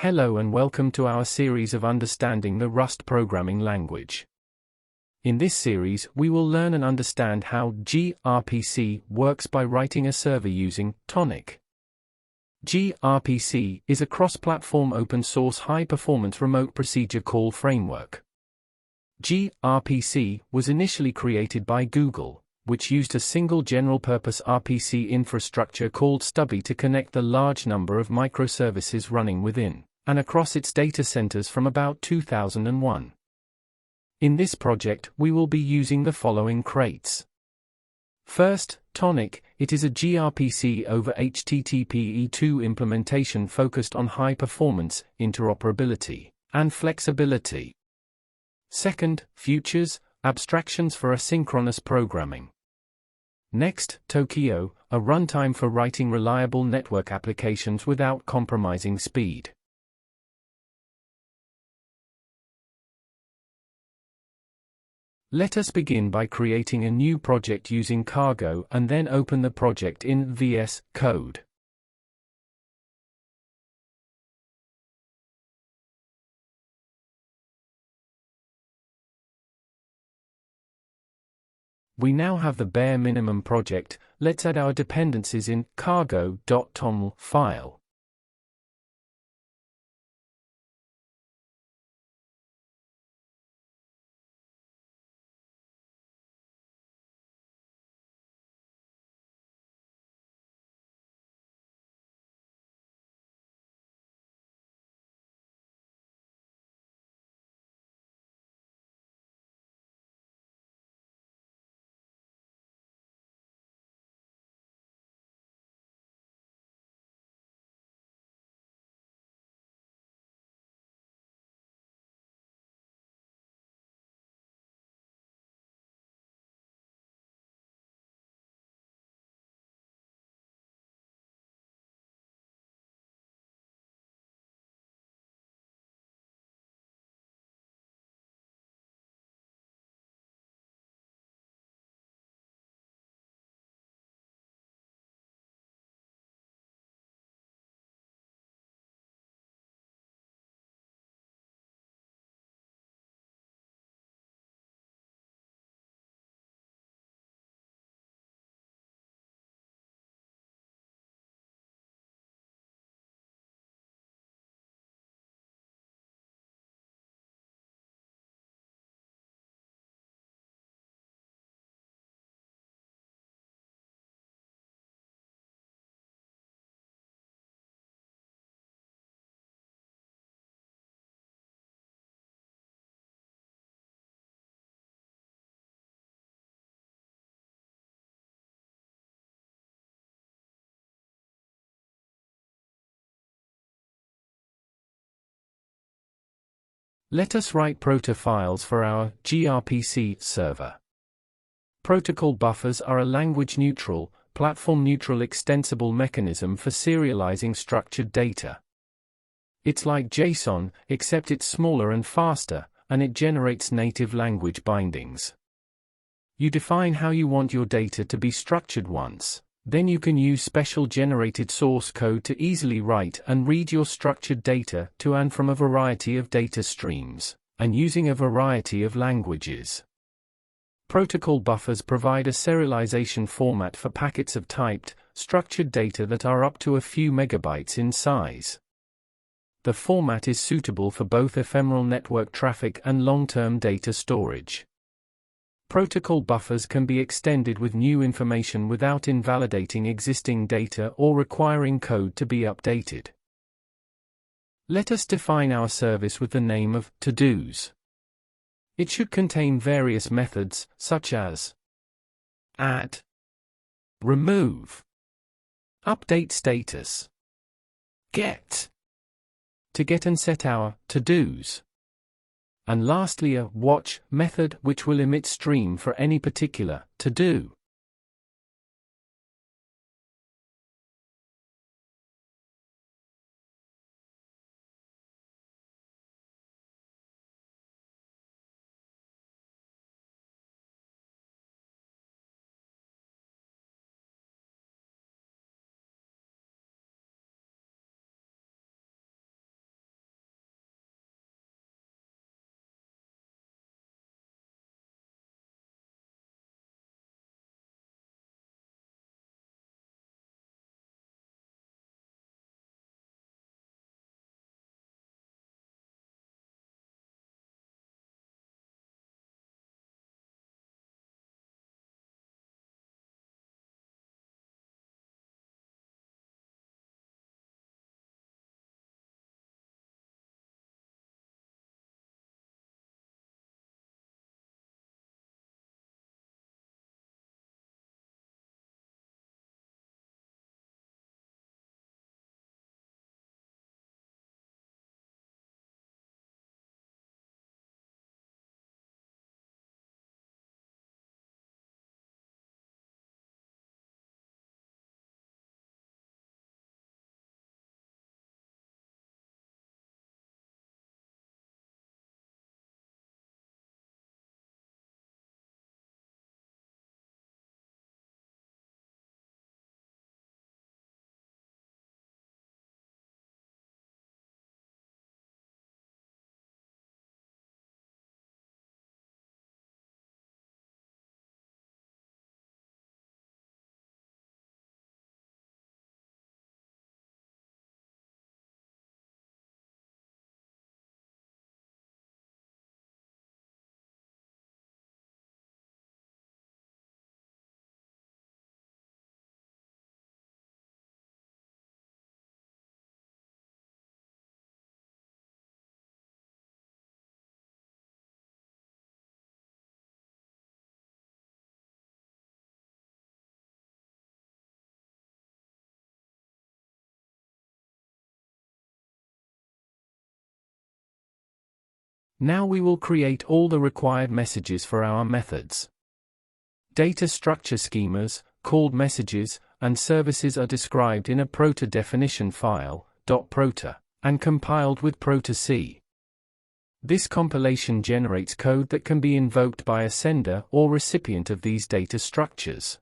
Hello and welcome to our series of Understanding the Rust Programming Language. In this series, we will learn and understand how gRPC works by writing a server using Tonic. gRPC is a cross-platform open-source high-performance remote procedure call framework. gRPC was initially created by Google, which used a single general-purpose RPC infrastructure called Stubby to connect the large number of microservices running within and across its data centers from about 2001. In this project, we will be using the following crates. First, Tonic. It is a gRPC over HTTP/2 implementation focused on high performance, interoperability, and flexibility. Second, Futures, abstractions for asynchronous programming. Next, Tokyo, a runtime for writing reliable network applications without compromising speed. Let us begin by creating a new project using Cargo and then open the project in VS Code. We now have the bare minimum project. Let's add our dependencies in cargo.toml file. Let us write proto files for our gRPC server. Protocol buffers are a language-neutral, platform-neutral extensible mechanism for serializing structured data. It's like JSON, except it's smaller and faster, and it generates native language bindings. You define how you want your data to be structured once. Then you can use special generated source code to easily write and read your structured data to and from a variety of data streams, and using a variety of languages. Protocol buffers provide a serialization format for packets of typed, structured data that are up to a few megabytes in size. The format is suitable for both ephemeral network traffic and long-term data storage. Protocol buffers can be extended with new information without invalidating existing data or requiring code to be updated. Let us define our service with the name of to-dos. It should contain various methods, such as add, remove, update status, get, to get and set our to-dos. And lastly a watch method which will emit stream for any particular to-do. Now we will create all the required messages for our methods. Data structure schemas, called messages, and services are described in a proto definition file, .prota, and compiled with proto-C. This compilation generates code that can be invoked by a sender or recipient of these data structures.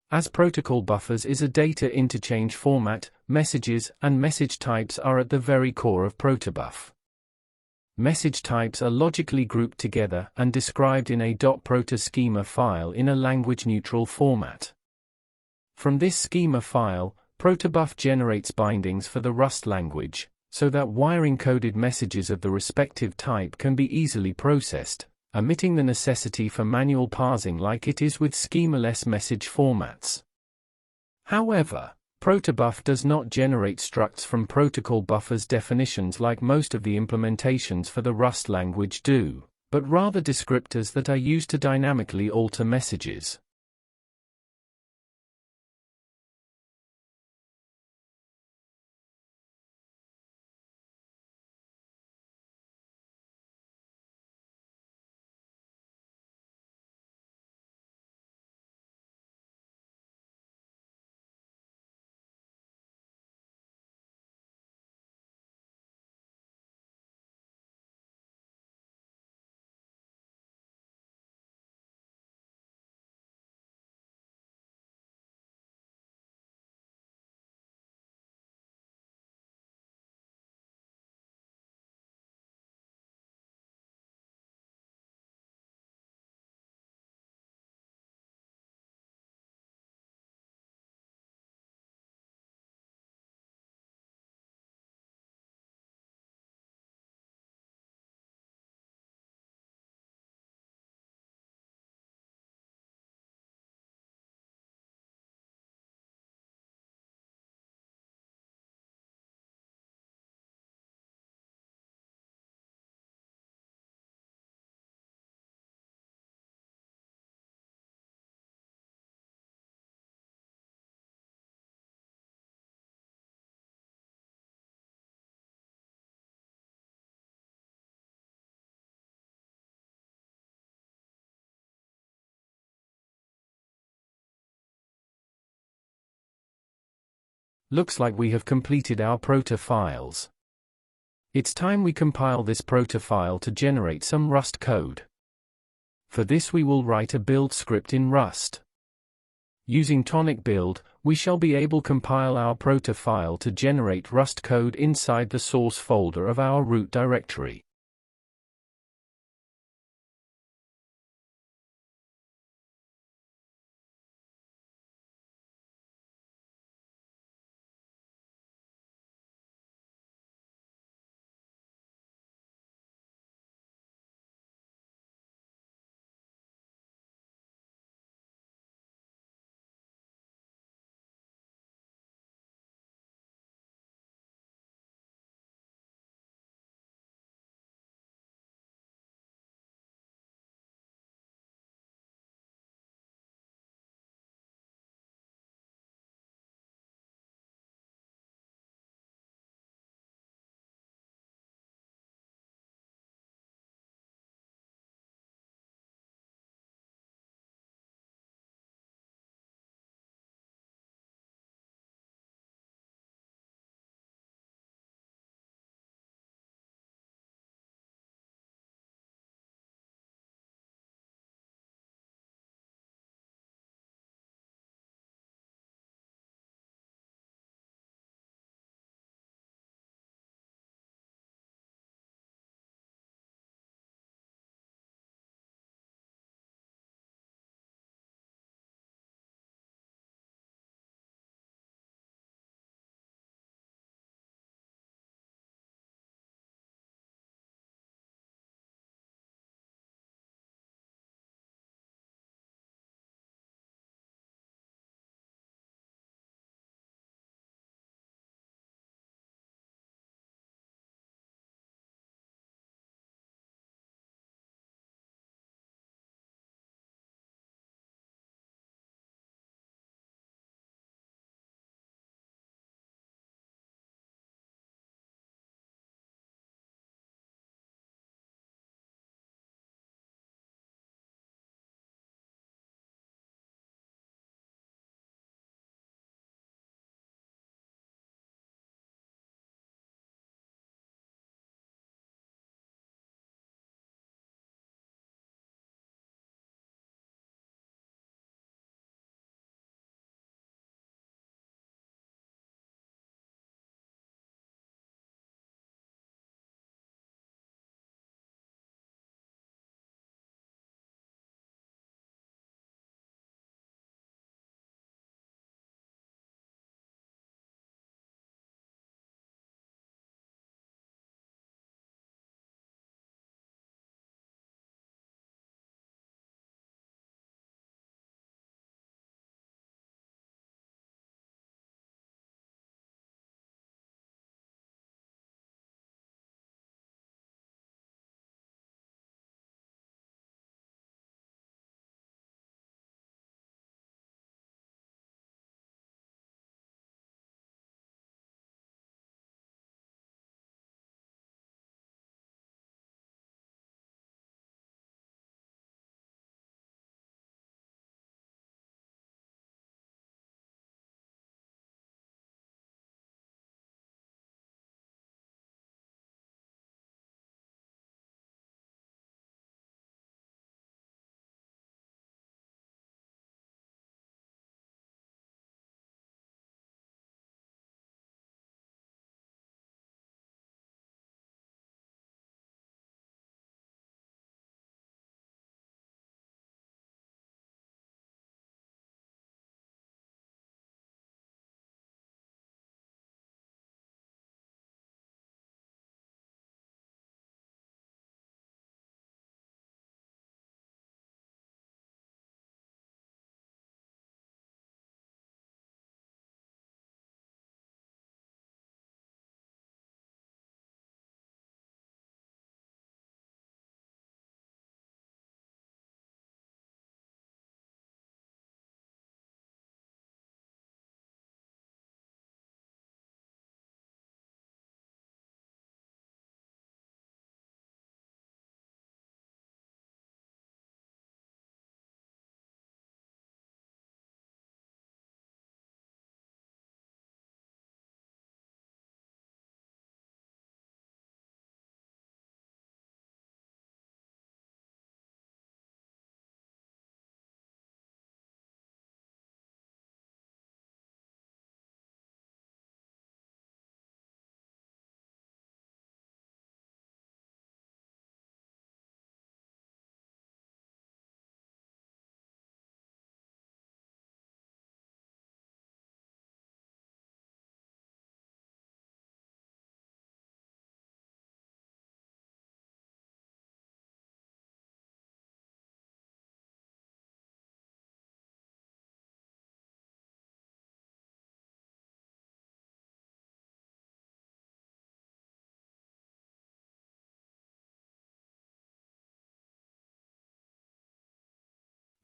As protocol buffers is a data interchange format, messages and message types are at the very core of Protobuf. Message types are logically grouped together and described in a .prota schema file in a language-neutral format. From this schema file, Protobuf generates bindings for the Rust language, so that wiring-coded messages of the respective type can be easily processed, omitting the necessity for manual parsing like it is with schemaless message formats. However, Protobuf does not generate structs from protocol buffers definitions like most of the implementations for the Rust language do, but rather descriptors that are used to dynamically alter messages. Looks like we have completed our proto files. It's time we compile this proto file to generate some Rust code. For this we will write a build script in Rust. Using Tonic build, we shall be able to compile our proto file to generate Rust code inside the source folder of our root directory.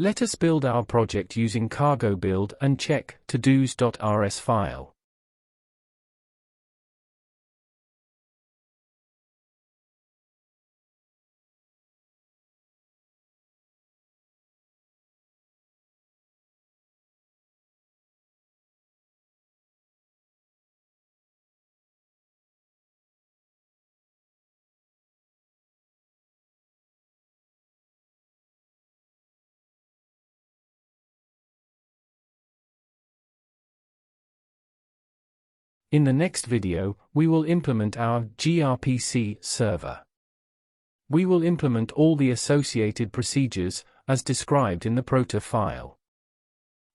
Let us build our project using cargo build and check todos.rs file. In the next video, we will implement our gRPC server. We will implement all the associated procedures, as described in the proto file.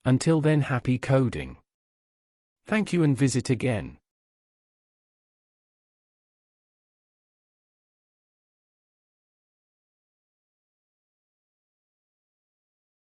Until then, happy coding. Thank you and visit again.